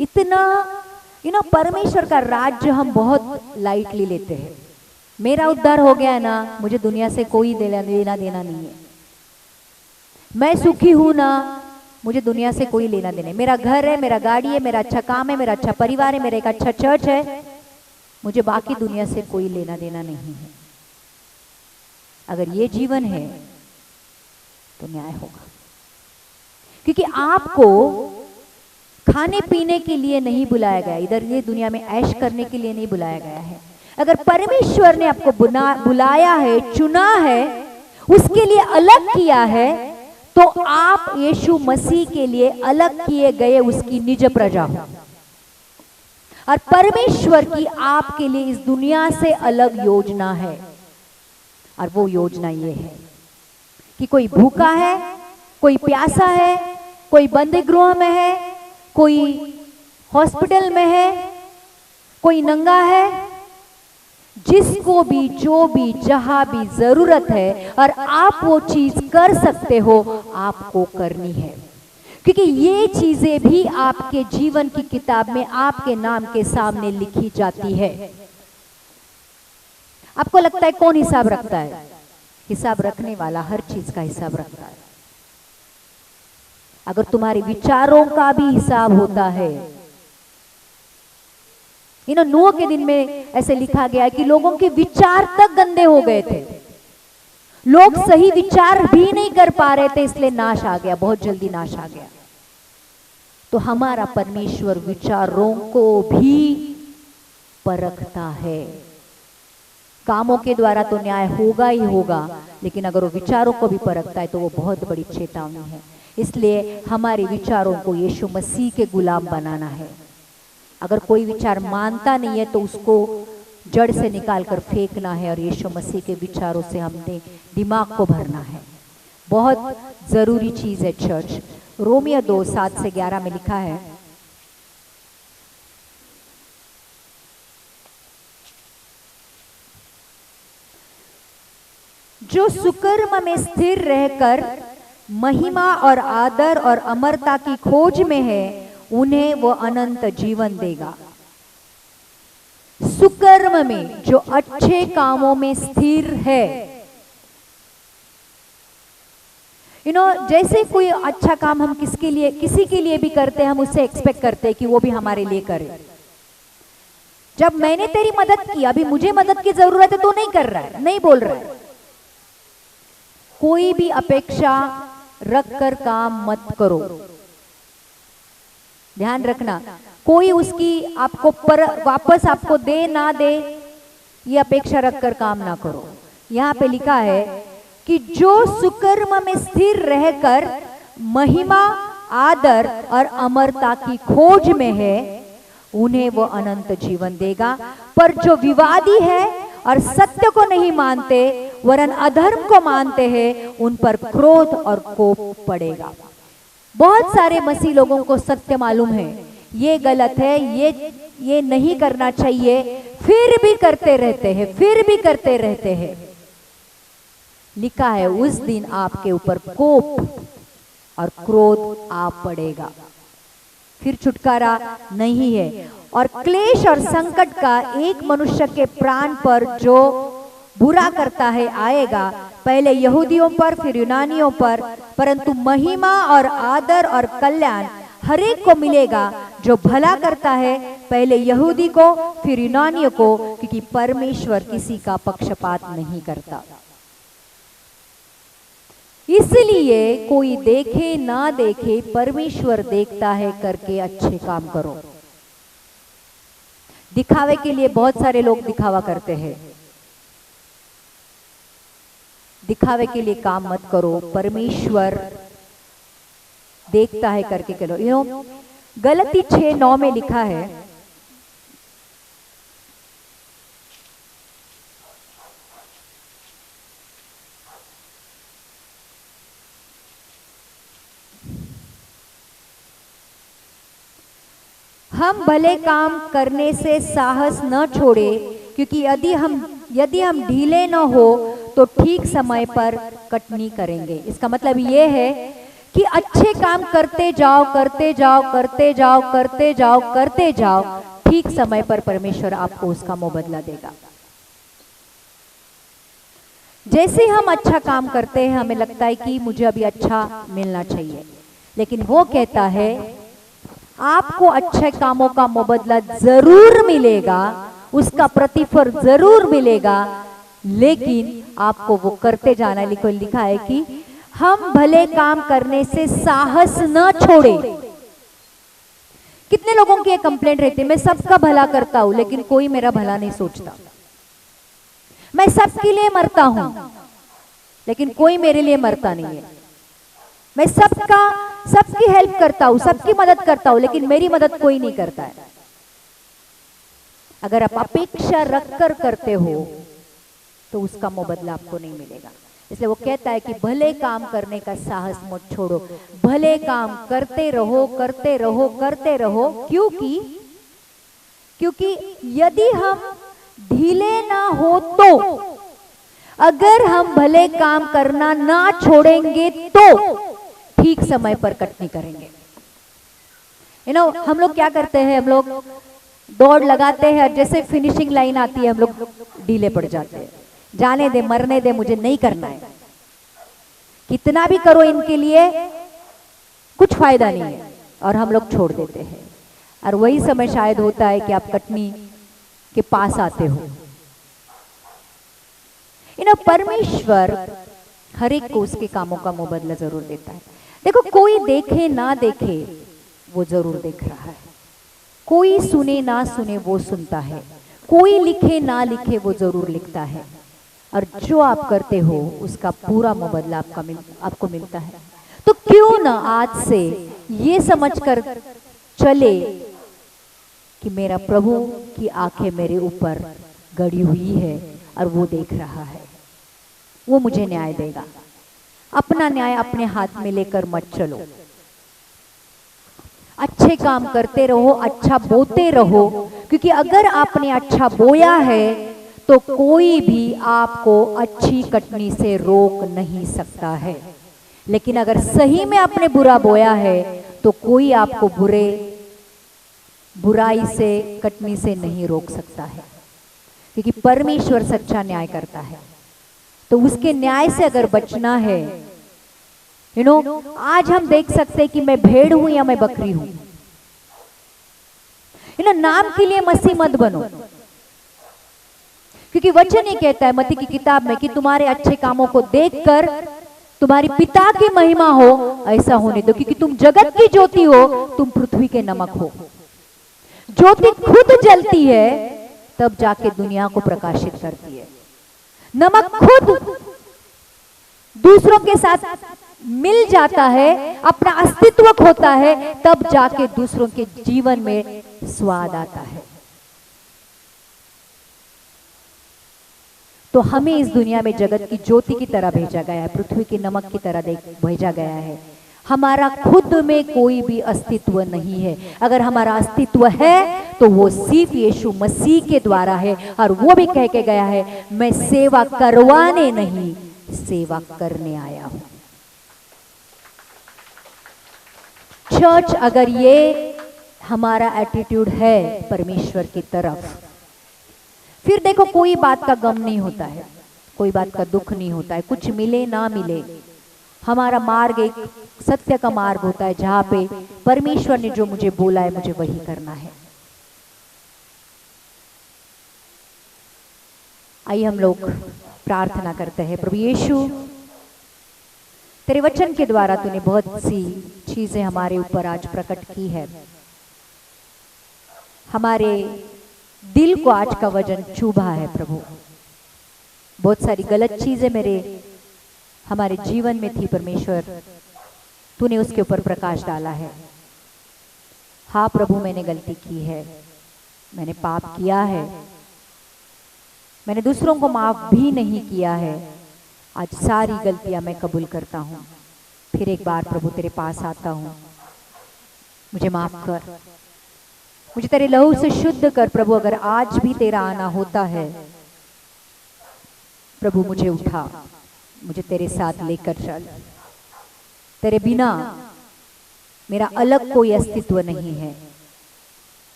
इतना परमेश्वर का राज्य हम बहुत लाइटली लेते हैं। मेरा उद्धार हो गया है ना, मुझे दुनिया से कोई लेना देना नहीं है। मैं सुखी हूं ना, मुझे दुनिया से कोई लेना देना नहीं, मेरा घर है, मेरा गाड़ी है, मेरा अच्छा काम है, मेरा अच्छा परिवार है, मेरा एक अच्छा चर्च है, मुझे बाकी दुनिया से कोई लेना देना नहीं है। अगर ये जीवन है तो न्याय होगा, क्योंकि आपको खाने पीने के लिए नहीं बुलाया गया, इधर ये दुनिया में ऐश करने के लिए नहीं बुलाया गया है। अगर परमेश्वर ने आपको बुलाया है, चुना है, उसके लिए अलग किया है, तो आप यीशु मसीह के लिए अलग किए गए उसकी निज प्रजा हो। और परमेश्वर की आपके लिए इस दुनिया से अलग योजना है, और वो योजना ये है कि कोई भूखा है, कोई प्यासा है, कोई बंदी गृह में है, कोई हॉस्पिटल में है, कोई नंगा है, जिसको भी जो भी जहां भी जरूरत है और आप वो चीज कर सकते हो, आपको करनी है, क्योंकि ये चीजें भी आपके जीवन की किताब में आपके नाम के सामने लिखी जाती है। आपको लगता है कौन हिसाब रखता है? हिसाब रखने वाला हर चीज का हिसाब रखता है। अगर तुम्हारे विचारों का भी हिसाब होता है, नूह के दिन में ऐसे लिखा गया है कि लोगों के विचार तक गंदे हो गए थे, लोग सही विचार भी नहीं कर पा रहे थे, इसलिए नाश आ गया, बहुत जल्दी नाश आ गया। तो हमारा परमेश्वर विचारों को भी परखता है। कामों के द्वारा तो न्याय होगा ही होगा, लेकिन अगर वो विचारों को भी परखता है तो वो बहुत बड़ी चेतावनी है। इसलिए हमारे विचारों को यीशु मसीह के गुलाम बनाना है। अगर कोई विचार मानता नहीं है तो उसको जड़ से निकाल कर फेंकना है, और यीशु मसीह के विचारों से हमने दिमाग को भरना है। बहुत जरूरी चीज है चर्च। रोमियो 2:7-11 में लिखा है, जो सुकर्म में स्थिर रहकर महिमा और आदर और अमरता की खोज में है, उन्हें वो अनंत जीवन देगा। सुकर्म में, जो अच्छे कामों में स्थिर है। जैसे कोई अच्छा काम हम किसी के लिए भी करते हैं, हम उससे एक्सपेक्ट करते हैं कि वो भी हमारे लिए करे। जब मैंने तेरी मदद की, अभी मुझे मदद की जरूरत है, तो नहीं कर रहा है, नहीं बोल रहा है। कोई भी अपेक्षा रख कर काम मत करो। ध्यान रखना, कोई उसकी आपको वापस आपको दे ना दे, ये अपेक्षा रखकर काम ना करो। यहां पे लिखा है कि जो सुकर्म में स्थिर रहकर महिमा, आदर और अमरता की खोज में है, उन्हें वो अनंत जीवन देगा। पर जो विवादी है और सत्य को नहीं मानते वरन अधर्म को मानते हैं, उन पर क्रोध और कोप पड़ेगा। बहुत सारे मसीह लोगों को सत्य मालूम है, ये गलत है, ये नहीं करना चाहिए, फिर भी करते रहते हैं। लिखा है, उस दिन आपके ऊपर कोप और क्रोध आ पड़ेगा, फिर छुटकारा नहीं है। और क्लेश और संकट का एक मनुष्य के प्राण पर जो बुरा करता है आएगा, पहले यहूदियों पर फिर यूनानियों पर, परंतु महिमा और आदर और कल्याण हरेक को मिलेगा जो भला करता है, पहले यहूदी को फिर यूनानियों को, क्योंकि परमेश्वर किसी का पक्षपात नहीं करता। इसलिए कोई देखे ना देखे, परमेश्वर देखता है करके अच्छे काम करो। दिखावे के लिए बहुत सारे लोग दिखावा करते हैं, दिखावे के लिए काम मत करो, परमेश्वर देखता है करके करो। गलती 6:9 में लिखा है, हम भले काम करने से साहस न छोड़े, क्योंकि यदि हम ढीले न हो तो ठीक समय पर कटनी करेंगे। इसका मतलब ये है कि अच्छे काम करते जाओ, ठीक समय पर परमेश्वर आपको उसका मुआवजा देगा। जैसे हम अच्छा काम करते हैं, हमें लगता है कि मुझे अभी अच्छा मिलना चाहिए, लेकिन वो कहता है आपको अच्छे कामों का मुबदला जरूर मिलेगा, उसका प्रतिफल जरूर मिलेगा, लेकिन आपको वो करते जाना। लिखा है कि हम भले काम करने से साहस न छोड़े। कितने लोगों की एक कंप्लेंट रहती है, मैं सबका भला करता हूं लेकिन कोई मेरा भला नहीं सोचता। मैं सबके लिए मरता हूं लेकिन कोई मेरे लिए मरता नहीं है। मैं सबकी हेल्प करता हूं, सबकी मदद करता हूं, लेकिन मेरी मदद कोई नहीं करता है। अगर आप अपेक्षा रखकर करते हो तो उसका मुबदला आपको नहीं मिलेगा। इसलिए वो कहता है कि भले काम करने का साहस मत छोड़ो, भले काम करते रहो, करते रहो, करते रहो। क्योंकि यदि हम ढीले ना हो तो, अगर हम भले काम करना ना छोड़ेंगे तो ठीक समय पर कटनी करेंगे। हम लोग क्या करते हैं, हम लोग दौड़ लगाते हैं और जैसे फिनिशिंग लाइन आती है हम लोग ढीले पड़ जाते हैं। जाने दे, मरने दे, मुझे नहीं करना है, कितना भी करो इनके लिए कुछ फायदा नहीं है, और हम लोग छोड़ देते हैं। और वही समय शायद होता है कि आप कटनी के पास आते हो। परमेश्वर हर एक को उसके कामों का मुबदला जरूर देता है। देखो, कोई देखे ना देखे वो जरूर देख रहा है, कोई सुने ना सुने वो सुनता है, कोई लिखे ना लिखे वो जरूर लिखता है, और जो आप करते हो उसका पूरा मुबदला आपको मिलता है। तो क्यों ना आज से ये समझकर चले कि मेरा प्रभु की आंखें मेरे ऊपर गड़ी हुई है और वो देख रहा है, वो मुझे न्याय देगा। अपना न्याय अपने हाथ में लेकर मत चलो, अच्छे काम करते रहो, अच्छा बोते रहो, क्योंकि अगर आपने अच्छा बोया है तो कोई भी आपको अच्छी कटनी से रोक नहीं सकता है। लेकिन अगर सही में आपने बुरा बोया है तो कोई आपको बुराई से, कटनी से नहीं रोक सकता है, क्योंकि परमेश्वर सच्चा न्याय करता है। तो उसके न्याय से अगर बचना है, आज हम देख सकते हैं कि मैं भेड़ हूं या मैं बकरी हूं। नाम के लिए मसीह मत बनो, क्योंकि वचन ही कहता है मत्ती की किताब में कि तुम्हारे अच्छे कामों को देखकर तुम्हारी पिता की महिमा हो, ऐसा होने दो। क्योंकि तुम जगत की ज्योति हो, तुम पृथ्वी के नमक हो। ज्योति खुद जलती है तब जाके दुनिया को प्रकाशित करती है। नमक खुद दूसरों के साथ मिल जाता है, अपना अस्तित्व खोता है, तब जाके दूसरों के जीवन में स्वाद आता है। तो हमें इस दुनिया में जगत की ज्योति की तरह भेजा गया है, पृथ्वी की नमक की तरह भेजा गया है। हमारा खुद में कोई भी अस्तित्व नहीं है। अगर हमारा अस्तित्व है तो वो सिर्फ यीशु मसीह के द्वारा है, और वो भी कह के गया है, मैं सेवा करवाने नहीं, सेवा करने आया हूं। चर्च, अगर ये हमारा एटीट्यूड है परमेश्वर की तरफ, फिर देखो कोई बात का गम नहीं होता है, कोई बात का दुख नहीं होता है, कुछ मिले ना मिले। हमारा मार्ग एक सत्य का मार्ग होता है, जहां पे परमेश्वर ने जो मुझे बोला है मुझे वही करना है। आइए हम लोग प्रार्थना करते हैं। प्रभु यीशु, तेरे वचन के द्वारा तूने बहुत सी चीजें हमारे ऊपर आज प्रकट की है। हमारे दिल को आज का वचन चुभा है प्रभु। बहुत सारी गलत चीजें हमारे जीवन में थी परमेश्वर, तूने उसके ऊपर प्रकाश डाला है। हाँ प्रभु, मैंने गलती की है, मैंने पाप किया है, मैंने दूसरों को माफ भी नहीं किया है। आज सारी गलतियां मैं कबूल करता हूँ। फिर एक बार प्रभु तेरे पास आता हूँ, मुझे माफ कर, मुझे तेरे लहू से शुद्ध कर प्रभु। अगर आज भी तेरा आना होता है प्रभु, मुझे उठा, मुझे तेरे साथ लेकर चल। तेरे बिना मेरा अलग कोई अस्तित्व नहीं है।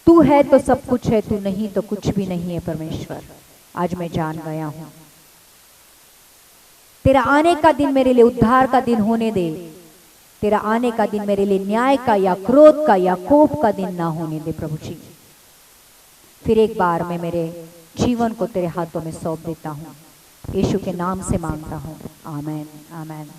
तू है तो सब कुछ है, तू नहीं तो कुछ भी नहीं है परमेश्वर। आज मैं जान गया हूं, तेरा आने का दिन मेरे लिए उद्धार का दिन होने दे। तेरा आने का दिन मेरे लिए न्याय का या क्रोध का या कोप का दिन ना होने दे प्रभु जी। फिर एक बार मैं मेरे जीवन को तेरे हाथों में सौंप देता हूँ, यीशु के नाम से मांगता हूँ, आमेन आमेन।